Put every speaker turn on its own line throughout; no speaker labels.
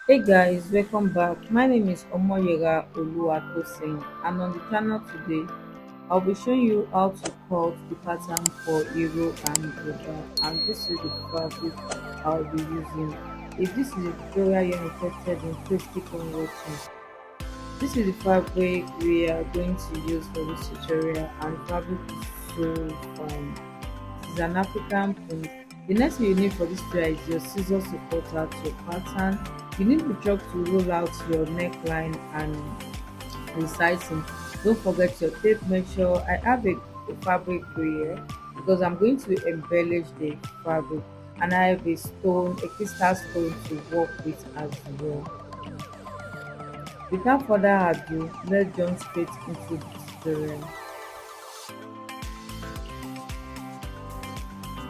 Hey guys, welcome back. My name is Omoyega Oluwatosin, and on the channel today, I'll be showing you how to cut the pattern for IRO and BUBA, and this is the fabric I'll be using. If this is a tutorial you're interested in, please keep on watching. This is the fabric we are going to use for this tutorial, and the fabric is so fine. It is an African print. The next thing you need for this tutorial is your scissors to cut out your pattern. You need the chalk to roll out your neckline and the sizing. Don't forget your tape measure. I have a fabric here because I'm going to embellish the fabric, and I have a stone, a crystal stone to work with as well. Without further ado, let's jump straight into the tutorial.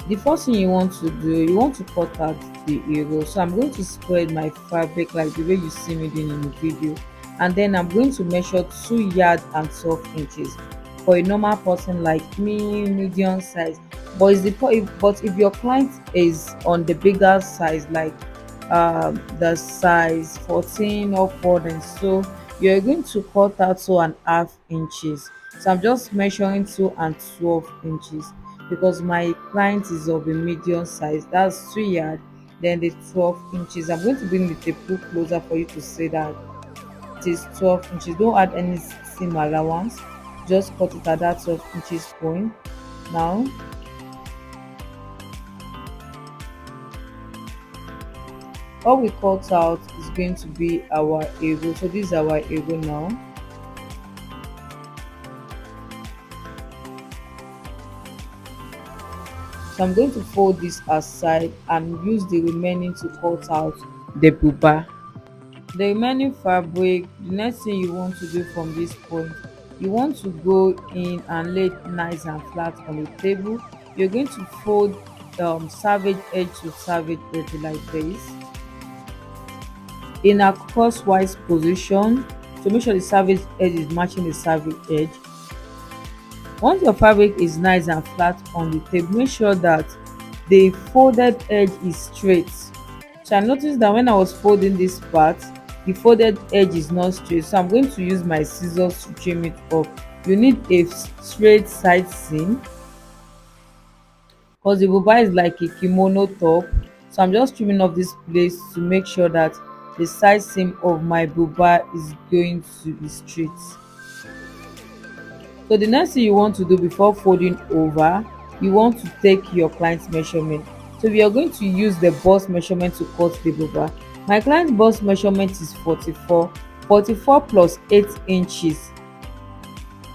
The first thing you want to do, you want to cut out the arrow. So I'm going to spread my fabric like the way you see me doing in the video, and then I'm going to measure 2 yards and 12 inches for a normal person like me, medium size. But if your client is on the bigger size, like the size 14 or 14, so you're going to cut out 2.5 inches. So I'm just measuring 2 and 12 inches because my client is of a medium size. That's 2 yards, then the 12 inches. I'm going to bring the tape closer for you to see that it is 12 inches. Don't add any seam allowance, just cut it at that 12 inches point. Now what we cut out is going to be our arrow. So this is our arrow now. So I'm going to fold this aside and use the remaining to cut out the buba. The remaining fabric, the next thing you want to do from this point, you want to go in and lay it nice and flat on the table. You're going to fold savage edge to savage edge like this in a crosswise position to make sure the savage edge is matching the savage edge. Once your fabric is nice and flat on the table, make sure that the folded edge is straight. So I noticed that when I was folding this part, the folded edge is not straight, so I'm going to use my scissors to trim it up. You need a straight side seam because the buba is like a kimono top, so I'm just trimming off this place to make sure that the side seam of my buba is going to be straight. So the next thing you want to do before folding over, you want to take your client's measurement. So we are going to use the bust measurement to cut the buba. My client's bust measurement is 44 plus 8 inches.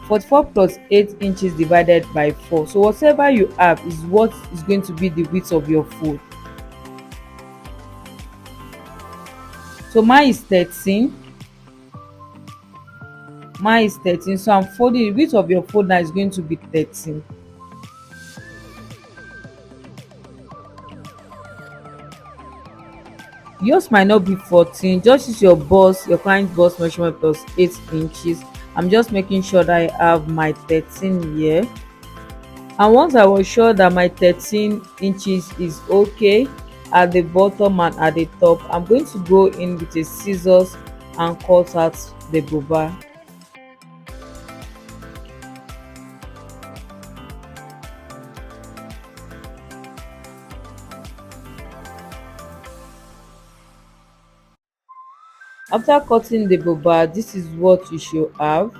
44 plus 8 inches divided by 4. So whatever you have is what is going to be the width of your fold. So mine is 13. Mine is 13, so I'm folding. The width of your fold now is going to be 13. Yours might not be 14. Just use your client bust measurement plus 8 inches. I'm just making sure that I have my 13 here, and once I was sure that my 13 inches is okay at the bottom and at the top, I'm going to go in with a scissors and cut out the buba. After cutting the buba, this is what you should have.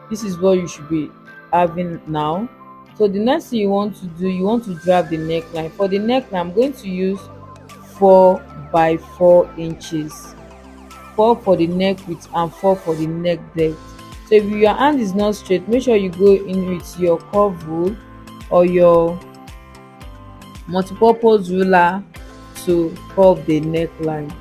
This is what you should be having now. So the next thing you want to do, you want to drop the neckline. For the neckline, I'm going to use 4 by 4 inches. 4 for the neck width and 4 for the neck depth. So if your hand is not straight, make sure you go in with your curve rule or your multi-purpose ruler to curve the neckline.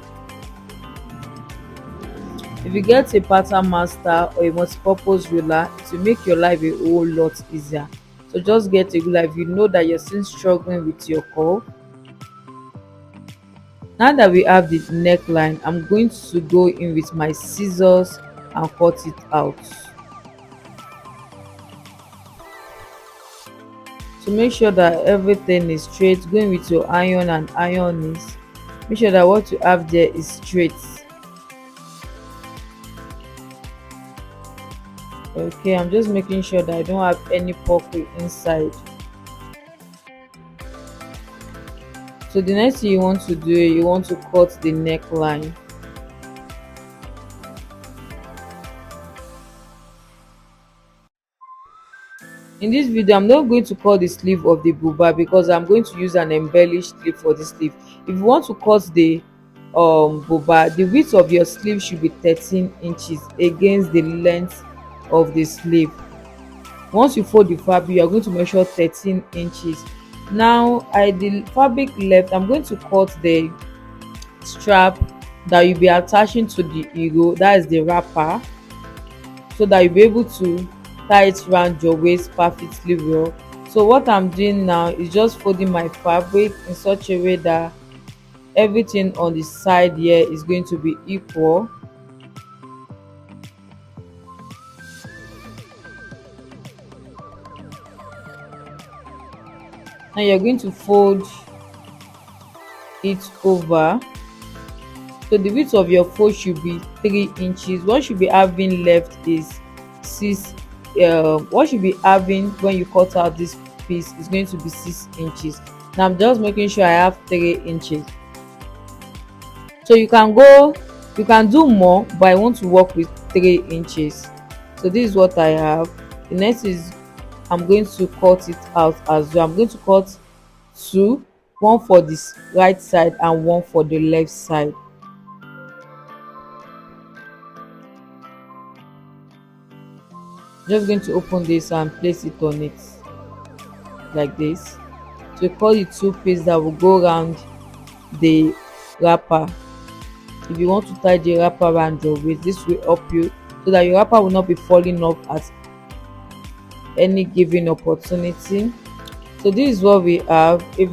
If you get a pattern master or a multi-purpose ruler, it will make your life a whole lot easier. So just get a ruler if you know that you're still struggling with your curve. Now that we have the neckline, I'm going to go in with my scissors and cut it out. To make sure that everything is straight, going with your iron and iron is, make sure that what you have there is straight. Okay, I'm just making sure that I don't have any pocket inside. So the next thing you want to do, you want to cut the neckline. In this video, I'm not going to cut the sleeve of the buba because I'm going to use an embellished sleeve for the sleeve. If you want to cut the buba, the width of your sleeve should be 13 inches against the length of the sleeve. Once you fold the fabric, you are going to measure 13 inches. Now the fabric left, I'm going to cut the strap that you'll be attaching to the iro, that is the wrapper, so that you'll be able to tie it around your waist perfectly well. So what I'm doing now is just folding my fabric in such a way that everything on the side here is going to be equal. Now you're going to fold it over. So the width of your fold should be 3 inches. What should be having left is 6. What should be having when you cut out this piece is going to be 6 inches. Now I'm just making sure I have 3 inches. So you can do more, but I want to work with 3 inches. So this is what I have. The next is I'm going to cut it out as well. I'm going to cut two, one for this right side and one for the left side. Just going to open this and place it on it like this. So we call it two pieces that will go around the wrapper. If you want to tie the wrapper around your waist, this will help you so that your wrapper will not be falling off at any given opportunity. So this is what we have. If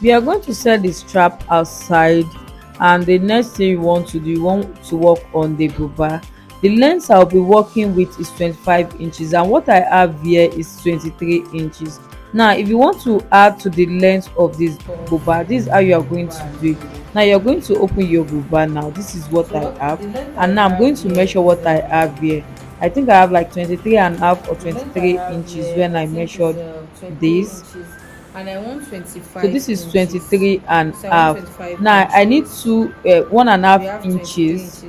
we are going to set the strap outside, and the next thing you want to do, you want to work on the buba. The length I'll be working with is 25 inches, and what I have here is 23 inches. Now if you want to add to the length of this buba, this is how you are going to do it. Now you're going to open your buba. Now this is what I have, and now I'm going to measure what I have here. I think I have like 23 and a half or 23 inches when I measured this.
And I want 25.
So this is 23 and
so
half. Now I need to 1.5 inches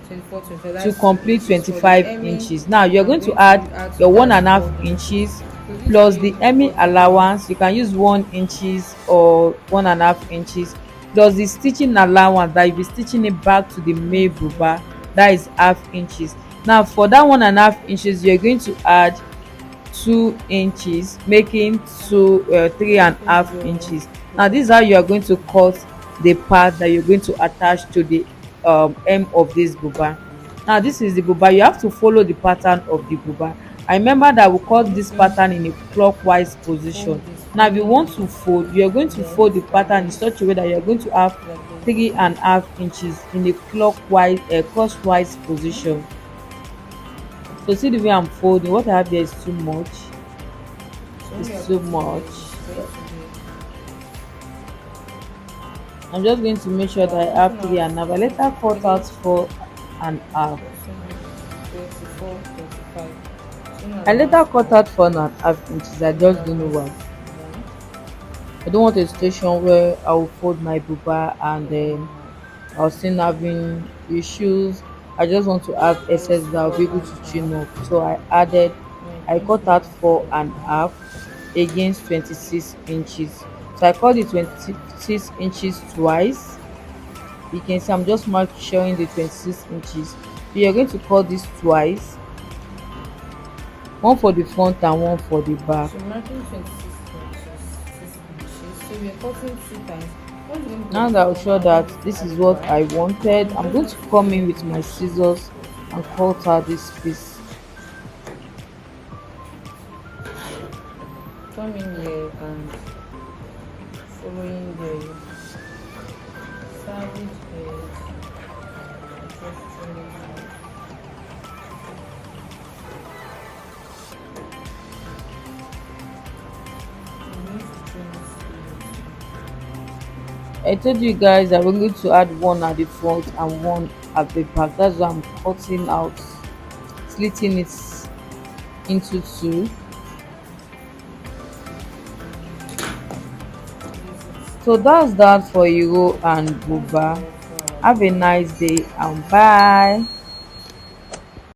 24, 25,
to
that's
complete
inches. For the
25
hemming,
inches. Now you're
I'm
going to add your
to
1.5
4
inches
So this
plus
is
the
going to
hemming
40
allowance. You can use 1 inches or 1.5 inches plus the stitching allowance that you'll be stitching it back to the main buba, that is half inches. Now for that 1.5 inches, you're going to add 2 inches, making 3.5 inches. Now this is how you are going to cut the part that you're going to attach to the hem of this buba. Now this is the buba. You have to follow the pattern of the buba. I remember that we cut this pattern in a clockwise position. Now if you want to fold, you're going to fold the pattern in such a way that you're going to have 3.5 inches in a clockwise crosswise position. So see the way I'm folding, what I have here is too much. It's too much. I'm just going to make sure that I have 3.5. I later cut out 4.5. I later cut out 4.5 inches. I just don't know why. I don't want a situation where I will fold my buba and then I'll still having issues. I just want to have excess that I'll be able to tune up. So I cut out 4.5 against 26 inches. So I cut the 26 inches twice. You can see I'm just showing the 26 inches. So you're going to cut this twice, one for the front and one for the back.
So marking 26 inches. So we are cutting 2 times.
Now that I'm sure that this is what I wanted, I'm going to come in with my scissors and cut out this piece.
Come in here and following the carried head, just trimming out. I'm going to trim this
I told you guys that we're going to add one at the front and one at the back. That's why I'm cutting out, slitting it into two. So that's that for Euro and
That's
Buba.
all for our
Have a nice day and bye.